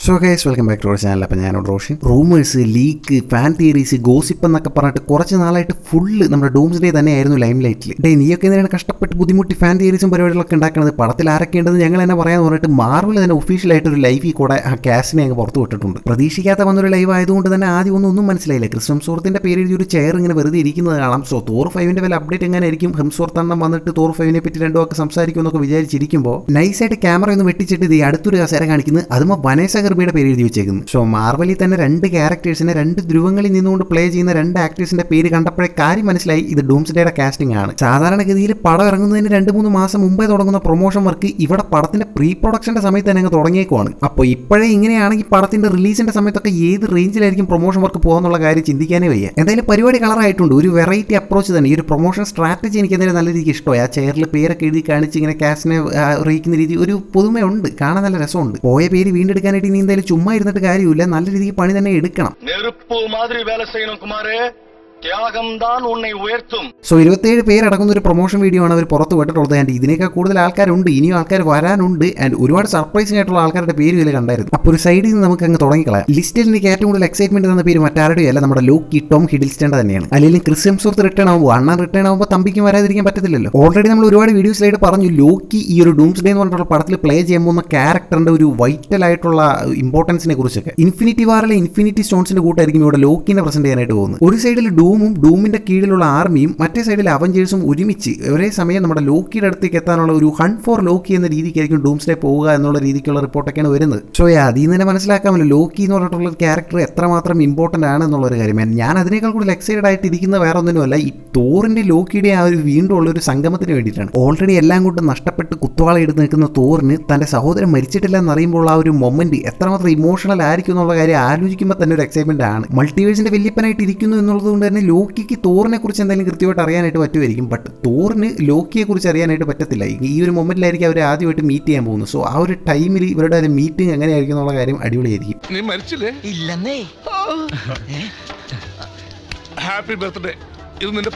So guys welcome back to our channel. അപ്പോൾ ഞാനോട് Roshan. Rumours, leak, fan theories, gossip എന്നൊക്കെ പറഞ്ഞിട്ട് കുറച്ച് നാളായിട്ട് ഫുള്ള് നമ്മുടെ ഡൂംസ്ഡേ തന്നെയായിരുന്നു ലൈം ലൈറ്റിൽ. നീയൊക്കെ എന്തിനാണ് കഷ്ടപ്പെട്ട് ബുദ്ധിമുട്ടി ഫാൻ തിയറീസും പരിപാടികളൊക്കെ ഉണ്ടാക്കുന്നത്? പടത്തിൽ ആരൊക്കെയുണ്ടെന്ന് ഞങ്ങൾ തന്നെ പറയാമെന്ന് പറഞ്ഞിട്ട് മാർവൽ തന്നെ ഒഫീഷ്യലായിട്ട് ഒരു ലൈവിൽ കൂടെ ആ കാസ്റ്റിനെ അങ്ങ് പുറത്തു വിട്ടിട്ടുണ്ട്. പ്രതീക്ഷിക്കാത്ത വന്നൊരു ലൈവ് ആയതുകൊണ്ട് തന്നെ ആദ്യം ഒന്നും മനസ്സിലായില്ല. ക്രിസ് ഹെംസ്വർത്തിന്റെ പേര് എഴുതി ഒരു ചെയർ ഇങ്ങനെ വെറുതെ ഇരിക്കുന്നത് കാണാം. സോ തോർ 5ന്റെ വല്ല അപ്ഡേറ്റ് എങ്ങനെ ആയിരിക്കും? ഹെംസ്വർത്ത് എണ്ണം വന്നിട്ട് തോർ 5നെ പറ്റി രണ്ടു ഒക്കെ സംസാരിക്കുമെന്നൊക്കെ വിചാരിച്ചിരിക്കുമ്പോൾ നൈസായിട്ട് ക്യാമറ ഒന്ന് വെട്ടിച്ചിട്ട് ഇത് അടുത്തൊരു കസേര കാണിക്കുന്നത്. അതുമ്പോൾ വനേസ ഗർബിയുടെ പേര് എഴുതി വെച്ചേക്കുന്നു. സോ മാർവലിൽ തന്നെ രണ്ട് ക്യാരക്ടേഴ്സിനെ രണ്ട് ധ്രുവങ്ങളിൽ നിന്നുകൊണ്ട് പ്ലേ ചെയ്യുന്ന രണ്ട് ആക്ടേഴ്സിന്റെ പേര് കണ്ടപ്പോഴേ കാര്യം മനസ്സിലായി ഇത് ഡൂംസ്ഡേയുടെ കാസ്റ്റിംഗ് ആണ്. സാധാരണഗതിയിൽ പടം ഇറങ്ങുന്നതിന് 2-3 മാസം മുമ്പേ തുടങ്ങുന്ന പ്രൊമോഷൻ വർക്ക് ഇവിടെ പടത്തിന്റെ പ്രീ പ്രൊഡക്ഷന്റെ സമയത്ത് തന്നെ അങ്ങ് തുടങ്ങിയേക്കുവാണ്. അപ്പോൾ ഇപ്പോഴേ ഇങ്ങനെയാണെങ്കിൽ പടത്തിന്റെ റിലീസിന്റെ സമയത്തൊക്കെ ഏത് റേഞ്ചിലായിരിക്കും പ്രൊമോഷൻ വർക്ക് പോകാന്നുള്ള കാര്യം ചിന്തിക്കാനേ വയ്യ. എന്തായാലും പരിപാടി കളറായിട്ടുണ്ട്. ഒരു വെറൈറ്റി അപ്രോച്ച് തന്നെ. ഈ ഒരു പ്രൊമോഷൻ സ്ട്രാറ്റജി എനിക്ക് എന്തായാലും നല്ല രീതിക്ക് ഇഷ്ടമായി. ആ ചെയറിൽ പേരൊക്കെ എഴുതി കാണിച്ച് ഇങ്ങനെ കാസ്റ്റിനെ അറിയിക്കുന്ന രീതി ഒരു പുതുമയുണ്ട്. കാണാൻ നല്ല രസമുണ്ട്. പോയ പേര് വീണ്ടെടുക്കാനായിട്ട് ഇനി എന്തായാലും ചുമ്മാ ഇരുന്നിട്ട് കാര്യമില്ല. നല്ല രീതിക്ക് പണി തന്നെ എടുക്കണം. സോ 27 പേരടങ്ങുന്ന ഒരു പ്രൊമോഷൻ വീഡിയോ ആണ് അവർ പുറത്ത് വിട്ടിട്ടുള്ളത്. ആൻഡ് ഇതിനേക്കാൾ കൂടുതൽ ആൾക്കാരുണ്ട്, ഇനിയും ആൾക്കാർ വരാനുണ്ട്. ആൻഡ് ഒരുപാട് സർപ്രൈസിംഗ് ആയിട്ടുള്ള ആൾക്കാരുടെ പേര് ഇതിൽ കണ്ടായിരുന്നു. അപ്പോൾ ഒരു സൈഡിൽ നിന്ന് നമുക്ക് അങ്ങ് തുടങ്ങിക്കളയാം. ലിസ്റ്റിൽ എനിക്ക് ഏറ്റവും കൂടുതൽ എക്സൈറ്റ്മെന്റ് തന്ന പേര് മറ്റാരുടെയും അല്ല, നമ്മുടെ ലോക്കി ടോം ഹിഡിൽസ്റ്റന്റെ തന്നെയാണ്. അല്ലെങ്കിൽ ക്രിസ് ഹെംസ്വർത്ത് റിട്ടേൺ ആകുമ്പോൾ അണ്ണൻ റിട്ടേൺ ആകുമ്പോൾ തമ്പിക്കും വരാതിരിക്കാൻ പറ്റത്തില്ലല്ലോ. ഓൾറെഡി നമ്മൾ ഒരുപാട് വീഡിയോസിലായിട്ട് പറഞ്ഞു ലോക്കി ഈ ഒരു ഡൂംസ്ഡേ എന്ന് പറഞ്ഞിട്ടുള്ള പടത്തിൽ പ്ലേ ചെയ്യാൻ പോകുന്ന ക്യാരക്ടറിന്റെ ഒരു വൈറ്റൽ ആയിട്ടുള്ള ഇമ്പോർട്ടൻസിനെ കുറിച്ചൊക്കെ. ഇൻഫിനിറ്റി വാറിലെ ഇൻഫിനിറ്റി സ്റ്റോൺസിന്റെ കൂട്ടായിരിക്കും ഇവിടെ ലോക്കിനെ പ്രസന്റ് ചെയ്യാനായിട്ട് പോകുന്നത്. ഒരു സൈഡിൽ ഡൂമിന്റെ കീഴിലുള്ള ആർമിയും മറ്റേ സൈഡിൽ അവഞ്ചേഴ്സും ഒരുമിച്ച് ഒരേ സമയം നമ്മുടെ ലോക്കിയുടെ അടുത്തേക്ക് എത്താനുള്ള ഒരു ഹണ്ട് ഫോർ ലോക്കി എന്ന രീതിക്കായിരിക്കും ഡൂംസ്ഡേ പോവുക എന്നുള്ള രീതിക്കുള്ള റിപ്പോർട്ടൊക്കെയാണ് വരുന്നത്. സോ അതിൽ നിന്ന് തന്നെ മനസ്സിലാക്കാമല്ലോ ലോക്കി എന്ന് പറഞ്ഞിട്ടുള്ള ക്യാരക്ടർ എത്രമാത്രം ഇമ്പോർട്ടന്റ് ആണ് എന്നുള്ളൊരു കാര്യം. ഞാൻ അതിനേക്കാൾ കൂടുതൽ എക്സൈറ്റഡ് ആയിട്ട് ഇരിക്കുന്ന വേറെ ഒന്നിനുമല്ല, ഈ തോറിന്റെ ലോക്കിയുടെ ആ ഒരു വീണ്ടും ഉള്ള ഒരു സംഗമത്തിന് വേണ്ടിയിട്ടാണ്. ഓൾറെഡി എല്ലാം കൊണ്ട് നഷ്ടപ്പെട്ട് കുത്തുവാള എടുത്ത് നിൽക്കുന്ന തോറിന് തന്റെ സഹോദരൻ മരിച്ചിട്ടില്ല എന്നറിയുമ്പോൾ ആ ഒരു മൊമെന്റ് എത്രമാത്രം ഇമോഷണൽ ആയിരിക്കും എന്നുള്ള കാര്യം ആലോചിക്കുമ്പോൾ തന്നെ ഒരു എക്സൈറ്റ്മെന്റ് ആണ്. മൾട്ടിവേഴ്സിന്റെ വല്യപ്പനായിട്ട് ഇരിക്കുന്നു എന്നുള്ളത് കൊണ്ട് തന്നെ ലോക്കിക്ക് തോറിനെ കുറിച്ച് എന്തെങ്കിലും കൃത്യമായിട്ട് അറിയാനായിട്ട് പറ്റുമായിരിക്കും. ബട്ട് തോറിന് ലോക്കിയെ കുറിച്ച് അറിയാനായിട്ട് പറ്റത്തില്ല. ഈ ഒരു മൊമെന്റിലായിരിക്കും അവർ ആദ്യമായിട്ട് മീറ്റ് ചെയ്യാൻ പോകുന്നത്. സോ ആ ഒരു ടൈമിൽ ഇവരുടെ ഒരു മീറ്റിംഗ് എങ്ങനെയായിരിക്കും എന്നുള്ള കാര്യം അടിപൊളിയായിരിക്കും. നീ മരിച്ചില്ലേ? ഇല്ലെന്നേ. Happy birthday.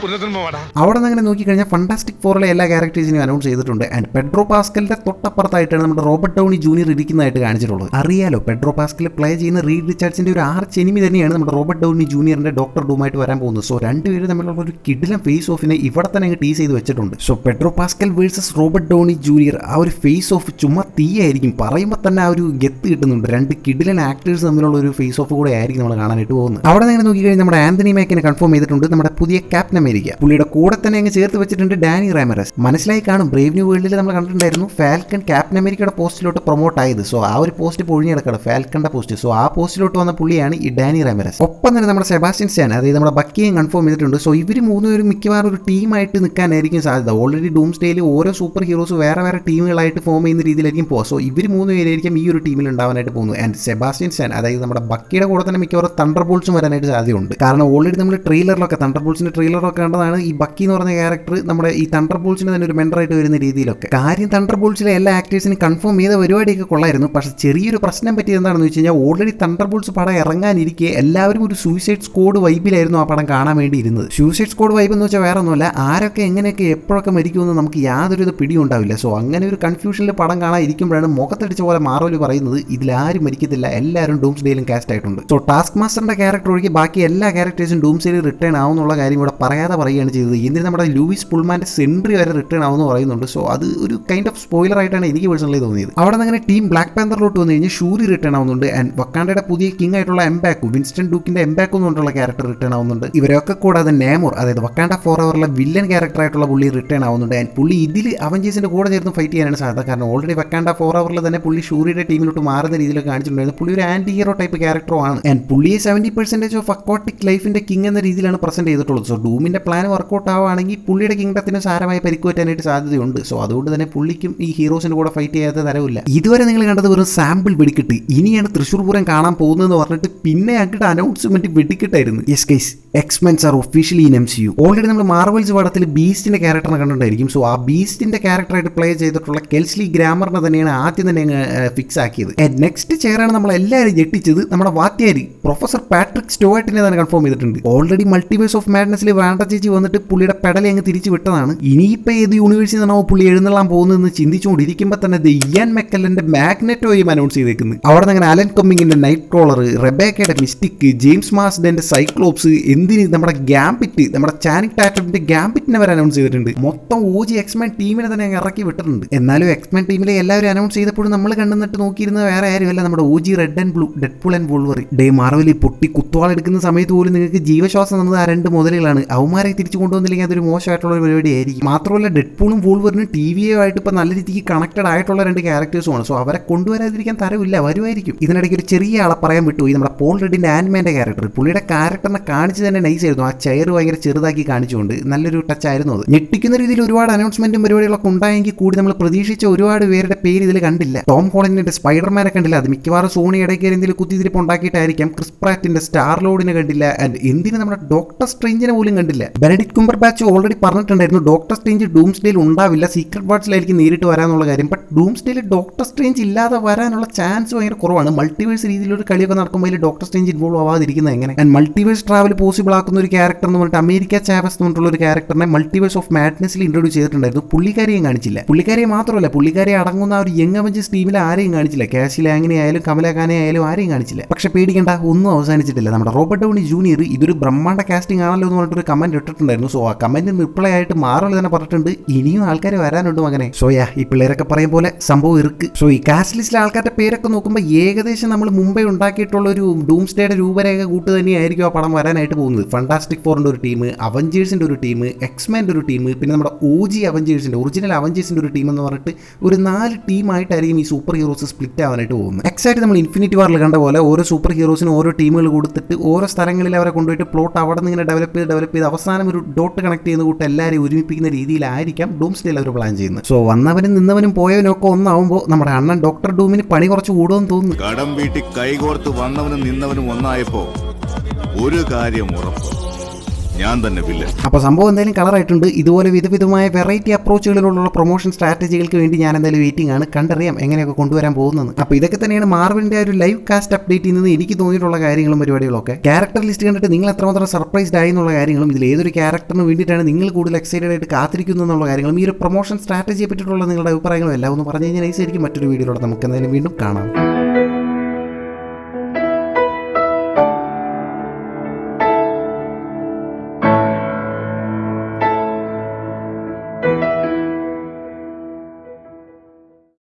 അവിടെ നിന്ന് അങ്ങനെ നോക്കിക്കഴിഞ്ഞാൽ ഫണ്ടാസ്റ്റിക് ഫോറിലെ എല്ലാ ക്യാരക്ടേഴ്സിനും അനൗൺസ് ചെയ്തിട്ടുണ്ട്. ആൻഡ് പെഡ്രോ പാസ്കലിന്റെ തൊട്ടപ്പുറത്തായിട്ടാണ് നമ്മുടെ റോബർട്ട് ഡൗണി ജൂനിയർ ഇരിക്കുന്നതായിട്ട് കാണിച്ചിട്ടുള്ളത്. അറിയാലോ, പെഡ്രോ പാസ്കൽ പ്ലേ ചെയ്യുന്ന റീഡ് റിച്ചാർഡ്സിന്റെ ഒരു ആർച്ച് എനിമി തന്നെയാണ് നമ്മുടെ റോബർട്ട് ഡൗണി ജൂനിയറിന്റെ ഡോക്ടർ ഡൂമായിട്ട് വരാൻ പോകുന്നത്. സോ രണ്ടുപേരും തമ്മിലുള്ള ഒരു കിടിലം ഫേസ് ഓഫിനെ ഇവിടെ തന്നെ അങ്ങ് ടീസ് ചെയ്ത് വെച്ചിട്ടുണ്ട്. So Pedro Pascal versus Robert Downey junior, ആ ഒരു ഫേസ് ഓഫ് ചുമ്മാ തീയായിരിക്കും. പറയുമ്പോൾ തന്നെ ആ ഒരു ഗെത്ത് കിട്ടുന്നുണ്ട്. രണ്ട് കിടിലൻ ആക്ടേഴ്സ് തമ്മിലുള്ള ഒരു ഫേസ് ഓഫ് കൂടെ ആയിരിക്കും നമ്മൾ കാണാനായിട്ട് പോകുന്നത്. അവിടെ നിന്ന് നോക്കിക്കഴിഞ്ഞാൽ നമ്മുടെ ആന്റണി മാക്കിനെ കൺഫേം ചെയ്തിട്ടുണ്ട്. നമ്മുടെ പുതിയ ക്യാപ്റ്റൻ അമേരിക്ക പുള്ളിയുടെ കൂടെ തന്നെ അങ്ങ് ചേർത്ത് വെച്ചിട്ടുണ്ട് ഡാനി റാമറസ്. മനസ്സിലായി കാണും, ബ്രേവ് ന്യൂ വേൾഡിൽ നമ്മൾ കണ്ടിട്ടുണ്ടായിരുന്നു ഫാൽക്കൺ ക്യാപ്റ്റൻ അമേരിക്കയുടെ പോസ്റ്റിലോട്ട് പ്രൊമോട്ട് ആയത്. സോ ആ ഒരു പോസ്റ്റ് ഇപ്പോൾ ഒഴിഞ്ഞെടുക്കണം, ഫാൽക്കന്റെ പോസ്റ്റ്. സോ ആ പോസ്റ്റിലോട്ട് വന്ന പുള്ളിയാണ് ഈ ഡാനി റാമറസ്. ഒപ്പം തന്നെ നമ്മുടെ സെബാസ്റ്റ്യൻ സ്റ്റാൻ, അതായത് നമ്മുടെ ബക്കിയും കൺഫേം ചെയ്തിട്ടുണ്ട്. സോ ഇവർ മൂന്നുപേരും മിക്കവാറും ഒരു ടീമായിട്ട് നിൽക്കാനായിരിക്കും സാധ്യത. ഓൾറെഡി ഡൂംസ്ഡേയിൽ ഓരോ സൂപ്പർ ഹീറോസ് വേറെ വേറെ ടീമുകളായിട്ട് ഫോം ചെയ്യുന്ന രീതിയിലായിരിക്കും പോകുക. സോ ഇവർ മൂന്നുപേരായിരിക്കും ഈ ഒരു ടീമിൽ ഉണ്ടാവാനായിട്ട് പോകുന്നത്. ആൻഡ് സെബാസ്റ്റ്യൻ സ്റ്റാൻ, അതായത് നമ്മുടെ ബക്കിയുടെ കൂടെ തന്നെ മിക്കവാറും തണ്ടർ ബോൾട്സും വരാനായിട്ട് സാധ്യതയുണ്ട്. കാരണം ഓൾറെഡി നമ്മൾ ട്രെയിലറിലൊക്കെ തണ്ടർ ബോൾസിന്റെ ട്രെയിലറൊക്കെ കണ്ടതാണ്. ഈ ബക്കി എന്ന് പറഞ്ഞ ക്യാരക്ടർ നമ്മുടെ ഈ തണ്ടർ ബോൾസിന് തന്നെ ഒരു മെന്ററായിട്ട് വരുന്ന രീതിയിലൊക്കെ കാര്യം. തണ്ടർ ബോൾസിലെ എല്ലാ ആക്ടേഴ്സിനും കൺഫേം ചെയ്ത പരിപാടിയൊക്കെ കൊള്ളായിരുന്നു. പക്ഷേ ചെറിയൊരു പ്രശ്നം പറ്റിയത് എന്താണെന്ന് വെച്ച് കഴിഞ്ഞാൽ ഓൾറെഡി തണ്ടർ ബോൾസ് പടം ഇറങ്ങാനിരിക്കെ എല്ലാവരും ഒരു സൂയിസൈഡ് സ്ക്വാഡ് വൈബിലായിരുന്നു ആ പടം കാണാൻ വേണ്ടി ഇരുന്നത്. സൂയിസൈഡ് സ്ക്വാഡ് വൈബ് എന്ന് വെച്ചാൽ വേറെ ഒന്നുമല്ല, ആരൊക്കെ എങ്ങനെയൊക്കെ എപ്പോഴൊക്കെ മരിക്കുമെന്ന് നമുക്ക് യാതൊരു പിടിയും ഉണ്ടാവില്ല. സോ അങ്ങനെ ഒരു കൺഫ്യൂഷനിൽ പടം കാണാൻ ഇരിക്കുമ്പോഴാണ് മുഖത്തടിച്ച പോലെ മാർവൽ പറയുന്നത് ഇതിലാരും മരിക്കത്തില്ല, എല്ലാവരും ഡൂംസ്ഡേയിലും കാസ്റ്റ് ആയിട്ടുണ്ട്. സോ ടാസ്ക് മാസ്റ്ററിന്റെ ക്യാരക്ടർ ഒഴികെ ബാക്കി എല്ലാ ക്യാരക്ടേഴ്സും ഡൂംസ്ഡേയിൽ റിട്ടേൺ ആവുന്നുള്ള കാര്യം ഇവിടെ പറയാതെ പറയുകയാണ് ചെയ്തത്. എന്നിട്ട് നമ്മുടെ ലൂയിസ് പുൾമാന്റെ സെൻട്രി വരെ റിട്ടേൺ ആവുമെന്ന് പറയുന്നുണ്ട്. സോ അത് ഒരു കൈൻഡ് ഓഫ് സ്പോയിലർ ആയിട്ടാണ് എനിക്ക് പേഴ്സണലി തോന്നിയത്. അവിടെ നിന്ന് അങ്ങനെ ടീം ബ്ലാക്ക് പാന്തറിലോട്ട് വന്നു കഴിഞ്ഞാൽ ഷൂറി റിട്ടേൺ ആവുന്നുണ്ട്. ആൻഡ് വക്കാണ്ടയുടെ പുതിയ കിങ് ആയിട്ടുള്ള എംബാക്കു, വിൻസ്റ്റൺ ഡൂക്കിന്റെ എംബാക്കു എന്ന് പറഞ്ഞിട്ടുള്ള ക്യാരക്ടർ റിട്ടേൺ ആവുന്നുണ്ട്. ഇവരൊക്കെ കൂടാതെ നേമോർ, അതായത് വക്കാണ്ട ഫോർ അവറിലെ വില്ലൻ ക്യാരക്ടർ ആയിട്ടുള്ള പുള്ളി റിട്ടേൺ ആവുന്നുണ്ട്. ആൻഡ് പുള്ളി ഇതിൽ അവഞ്ചേഴ്സിന്റെ കൂടെ ചേർന്ന് ഫൈറ്റ് ചെയ്യാനാണ് സാധ്യത. കാരണം ഓൾറെഡി വക്കാണ്ട ഫോർ അവറിൽ തന്നെ പുള്ളി ഷൂറിയുടെ ടീമിലോട്ട് മാറുന്ന രീതിയിലൊക്കെ കാണിച്ചിട്ടുണ്ടായിരുന്നു. പുള്ളി ഒരു ആന്റി ഹീറോ ടൈപ്പ് ക്യാരക്ടറുമാണ്. ആൻഡ് പുള്ളിയെ 70% ഓഫ് അക്വാട്ടിക് ലൈഫിന്റെ കിങ് എന്ന രീതിയിലാണ് പ്രസന്റ് ചെയ്തിട്ടുള്ളത്. സോ ഡൂമിന്റെ പ്ലാൻ വർക്കൗട്ട് ആവുകയാണെങ്കിൽ പുള്ളിയുടെ കിങ്ഡത്തിന് സാരമായി പരിക്കുപറ്റാനായിട്ട് സാധ്യതയുണ്ട്. സോ അതുകൊണ്ട് തന്നെ പുള്ളിക്കും ഈ ഹീറോസിന്റെ കൂടെ ഫൈറ്റ് ചെയ്യാത്ത തരവില്ല. ഇതുവരെ നിങ്ങൾ കണ്ടത് വെറും സാമ്പിൾ വെടിക്കെട്ട്. ഇനിയാണ് തൃശ്ശൂർ പൂരം കാണാൻ പോകുന്നതെന്ന് പറഞ്ഞിട്ട് പിന്നെ അങ്ങോട്ട് അനൗൺസ്മെന്റ് വെടിക്കെട്ടായിരുന്നു. Yes guys, X Men's are officially in MCU. Already നമ്മൾ മാർവൽസ് പടത്തിൽ ബീസ്റ്റിന്റെ ക്യാരക്ടറിനെ കണ്ടിട്ടുണ്ടായിരിക്കും. സോ ആ ബീസ്റ്റിന്റെ ക്യാരക്ടറായിട്ട് പ്ലേ ചെയ്തിട്ടുള്ള കെൽസ്ലി ഗ്രാമറിനെ തന്നെയാണ് ആദ്യം തന്നെ അങ്ങ് ഫിക്സ് ആക്കിയത്. നെക്സ്റ്റ് ചെയറാണ് നമ്മൾ എല്ലാവരും ഞെട്ടിച്ചത്. നമ്മുടെ വാത്യാരി പ്രൊഫസർ പാട്രിക് സ്റ്റോവാർട്ടിനെ തന്നെ കൺഫേം ചെയ്തിട്ടുണ്ട്. ഓൾറെഡി മൾട്ടിവേഴ്സ് ഓഫ് മാഡ്നസിൽ വേണ്ട ചേച്ചി വന്നിട്ട് പുള്ളിയുടെ പെടലെ അങ്ങ് തിരിച്ചു വിട്ടതാണ്. ഇനിയിപ്പോൾ ഏത് യൂണിവേഴ്സിൽ നിന്നാണോ പുള്ളി എഴുന്നള്ളാൻ പോകുന്നതെന്ന് ചിന്തിച്ചുകൊണ്ടിരിക്കുമ്പോൾ തന്നെ ഇയാൻ മെക്കല്ലന്റെ മാഗ്നെറ്റോയും അനൗൺസ് ചെയ്തേക്കുന്നത്. അവിടെ നിന്ന് അങ്ങനെ അലൻ കമ്മിങ്ങിന്റെ നൈറ്റ് ക്രോളർ, റെബേക്കയുടെ മിസ്റ്റിക്, ജെയിംസ് മാസ്ഡന്റെ സൈക്ലോപ്സ്, എന്തിന് നമ്മുടെ ഗാംബിറ്റ്, നമ്മുടെ ചാനിക് ടാറ്റമിന്റെ ഗാംബിറ്റിനെ വരെ അനൗൺസ് ചെയ്തിട്ടുണ്ട്. മൊത്തം ഓജി എക്സ്മാൻ ടീമിനെ തന്നെ ഇറക്കി വിട്ടിട്ടുണ്ട്. എന്നാലും എക്സ്മാൻ ടീമിലെ എല്ലാവരും അനൗൺസ് ചെയ്തപ്പോഴും നമ്മൾ കണ്ടുനിന്നിട്ട് നോക്കിയിരുന്നത് വേറെ ആരുമല്ല, നമ്മുടെ OG red and blue, Deadpool and Wolverine. മാർവലിൽ പൊട്ടി കുത്തുവാളെടുക്കുന്ന സമയത്ത് പോലും നിങ്ങൾക്ക് ജീവശ്വാസം തന്നത് ആ രണ്ട് മുതലുകളാണ്. അവന്മാരെ തിരിച്ചു കൊണ്ടുവന്നില്ലെങ്കിൽ അതൊരു മോശമായിട്ടുള്ള ഒരു പരിപാടിയായിരിക്കും. മാത്രമല്ല ഡെഡ്പൂളും വോൾവറിനും ടിവിയുമായിട്ട് ഇപ്പം നല്ല രീതിക്ക് കണക്റ്റഡ് ആയിട്ടുള്ള രണ്ട് ക്യാരക്ടേഴ്സുമാണ്. സോ അവരെ കൊണ്ടുവരാതിരിക്കാൻ തരവില്ല, വരുമായിരിക്കും. ഇതിനിടയ്ക്ക് ഒരു ചെറിയ ആളെ പറയാൻ വിട്ടു, ഈ നമ്മുടെ പോൾ റെഡിന്റെ ആൻഡ്മാന്റെ ക്യാരക്ടർ. പുള്ളിയുടെ ക്യാരക്ടറിനെ കാണിച്ച് തന്നെ നൈസ് ആയിരുന്നു. ആ ചെയർ ഭയങ്കര ചെറുതാക്കി കാണിച്ചുകൊണ്ട് നല്ലൊരു ടച്ച് ആയിരുന്നു അത്. ഞെട്ടിക്കുന്ന രീതിയിൽ ഒരുപാട് അനൗൺസ്മെന്റും പരിപാടികളൊക്കെ ഉണ്ടായെങ്കിൽ കൂടി നമ്മൾ പ്രതീക്ഷിച്ച ഒരുപാട് പേരുടെ പേര് ഇതിൽ കണ്ടില്ല. ടോം ഹോളണ്ടിന്റെ സ്പൈഡർമാനെ കണ്ടില്ല. അത് മിക്കവാറും സോണി ഇടയ്ക്ക് എന്തെങ്കിലും കുത്തിതിരിപ്പ് ഉണ്ടാക്കിയിട്ടായിരിക്കാം. ക്രിസ് പ്രാറ്റിന്റെ സ്റ്റാർ ലോഡിനെ കണ്ടില്ല. ആൻഡ് എന്തിന് നമ്മുടെ ഡോക്ടർ സ്ട്രേഞ്ചിനെ പോലും കണ്ടില്ല. ബെനഡിക്ട് കംബർബാച്ച് ഓൾറെഡി പറഞ്ഞിട്ടുണ്ടായിരുന്നു ഡോക്ടർ സ്ട്രേഞ്ച് ഡൂംസ്ഡേയിൽ ഉണ്ടാവില്ല, സീക്രട്ട് വാർഡ്സിലായിരിക്കും നേരിട്ട് വരാനുള്ള കാര്യം. ബട്ട് ഡൂംസ്ഡേയിൽ ഡോക്ടർ സ്ട്രേഞ്ച് ഇല്ലാതെ വരാനുള്ള ചാൻസ് ഭയങ്കര കുറവാണ്. മൾട്ടിവേഴ്സ് രീതിയിലൊരു കളിയൊക്കെ നടക്കുമ്പോൾ അതിൽ ഡോക്ടർ സ്ട്രേഞ്ച് ഇൻവോൾവ് ആവാതിരിക്കുന്നത് എങ്ങനെ? ആൻഡ് മൾട്ടിവേഴ്സ് ട്രാവൽ പോസിബിൾ ആക്കുന്ന ഒരു ക്യാരക്ടർ എന്ന് പറഞ്ഞിട്ട് അമേരിക്ക ചാവസ് എന്ന് പറഞ്ഞിട്ടുള്ള ഒരു ക്യാരക്ടറിനെ മൾട്ടിവേഴ്സ് ഓഫ് മാഡ്നസിൽ ഇൻട്രോഡ്യൂസ് ചെയ്തിട്ടുണ്ടായിരുന്നു. പുള്ളിക്കാരെയും കാണിച്ചില്ല. പുള്ളിക്കാരിയെ മാത്രമല്ല, പുള്ളിക്കാരെ അടങ്ങുന്ന ആ ഒരു യങ് അവഞ്ചേഴ്സ് ടീമിൽ ആരെയും കാണിച്ചില്ല. കാശി ലാങ്ങിനെ ആയാലും കമല ഖാനെ ആയാലും ആരെയും കാണിച്ചില്ല. പക്ഷെ പേടിക്കേണ്ട, ഒന്നും അവസാനിച്ചിട്ടില്ല. നമ്മുടെ റോബർട്ട് ഡൗണി ജൂനിയർ ഇതൊരു ബ്രഹ്മാണ്ഡ കാസ്റ്റിംഗ് ആണല്ലോ എന്ന് പറഞ്ഞിട്ടൊരു കമന്റ് ഇട്ടിട്ടുണ്ടായിരുന്നു. സോ ആ കമന്റിന് റിപ്ലൈ ആയിട്ട് മാറൽ തന്നെ പറഞ്ഞിട്ടുണ്ട് ഇനിയും ആൾക്കാർ വരാനുണ്ട് മകനെ. സോയാ ഈ പിള്ളേരൊക്കെ പറയും പോലെ സംഭവം ഇருக்கு. സോ ഈ കാസ്റ്റ് ലിസ്റ്റിലെ ആൾക്കാരുടെ പേരൊക്കെ നോക്കുമ്പോൾ ഏകദേശം നമ്മൾ മുമ്പേ ഉണ്ടാക്കിയിട്ടുള്ള ഒരു ഡൂംസ്ഡേയുടെ രൂപരേഖ കൂട്ട് തന്നെയായിരിക്കും ആ പടം വരാനായിട്ട് പോകുന്നത്. ഫണ്ടാസ്റ്റിക് ഫോറിന്റെ ഒരു ടീം, അവഞ്ചേഴ്സിന്റെ ഒരു ടീം, എക്സ്മാൻ്റെ ഒരു ടീം, പിന്നെ നമ്മുടെ OG അവഞ്ചേഴ്സിന്റെ ഒറിജിനൽ അവഞ്ചേഴ്സിന്റെ ഒരു ടീം എന്ന് പറഞ്ഞിട്ട് ഒരു 4 ടീമായിട്ടായിരിക്കും ഈ സൂപ്പർ ഹീറോസ് സ്പ്ലിറ്റ് ആവാനായിട്ട് പോകുന്നത്. എക്സാക്ട് നമ്മൾ ഇൻഫിനിറ്റി വാറിൽ കണ്ട പോലെ ഓരോ സൂപ്പർ ഹീറോസിനും ഓരോ ടീമുകൾ കൊടുത്തിട്ട് ഓരോ സ്ഥലങ്ങളിൽ അവരെ കൊണ്ടുപോയിട്ട് പ്ലോട്ട് അവിടെ നിന്ന് ഇങ്ങനെ ഡെവലപ്പ് ചെയ്ത് അവസാനം ഒരു ഡോട്ട് കണക്ട് ചെയ്യുന്ന കൂട്ട് എല്ലാവരെയും ഒരുമിപ്പിക്കുന്ന രീതിയിലായിരിക്കാം ഡൂംസ്ഡേയിൽ അവർ പ്ലാൻ ചെയ്യുന്നത്. സോ വന്നവനും നിന്നവനും പോയവനും ഒക്കെ ഒന്നാവുമ്പോൾ നമ്മുടെ അണ്ണൻ ഡോക്ടർ ഡൂമിന് പണി കുറച്ച് കൂടുമെന്ന് തോന്നുന്നു. കടം വീട്ടി കൈകോർത്ത് വന്നവനും നിന്നവനും ഒന്നായപ്പോ ഒരു കാര്യം ഉറപ്പ്, ഞാൻ തന്നെ വില്ല. അപ്പോൾ സംഭവം എന്തായാലും കളറായിട്ടുണ്ട്. ഇതുപോലെ വിധവിധമായ വെറൈറ്റി അപ്രോച്ചുകളിലുള്ള പ്രൊമോഷൻ സ്ട്രാറ്റജികൾക്ക് വേണ്ടി ഞാൻ എന്തായാലും വെയിറ്റിംഗ് ആണ്. കണ്ടറിയാം എങ്ങനെയൊക്കെ കൊണ്ടുവരാൻ പോകുന്നത്. അപ്പോൾ ഇതൊക്കെ തന്നെയാണ് മാർവലിന്റെ ഒരു ലൈവ് കാസ്റ്റ് അപ്ഡേറ്റിൽ നിന്ന് എനിക്ക് തോന്നിയിട്ടുള്ള കാര്യങ്ങളും പരിപാടികളൊക്കെ. ക്യാരക്ടർ ലിസ്റ്റ് കണ്ടിട്ട് നിങ്ങൾ എത്രമാത്രം സർപ്രൈസ്ഡ് ആയി എന്നുള്ള കാര്യങ്ങളും ഇതിൽ ഏതൊരു ക്യാരക്ടറിന് വേണ്ടിയിട്ടാണ് നിങ്ങൾ കൂടുതൽ എക്സൈറ്റഡ് ആയിട്ട് കാത്തിരിക്കുന്നു എന്നുള്ള കാര്യങ്ങളും ഈ ഒരു പ്രൊമോഷൻ സ്ട്രാറ്റജിയെ പറ്റിയിട്ടുള്ള നിങ്ങളുടെ അഭിപ്രായങ്ങളും എല്ലാം ഒന്ന് പറഞ്ഞു കഴിഞ്ഞാൽ നൈസായിരിക്കും. മറ്റൊരു വീഡിയോയിലൂടെ നമുക്ക് എന്തായാലും വീണ്ടും കാണാം.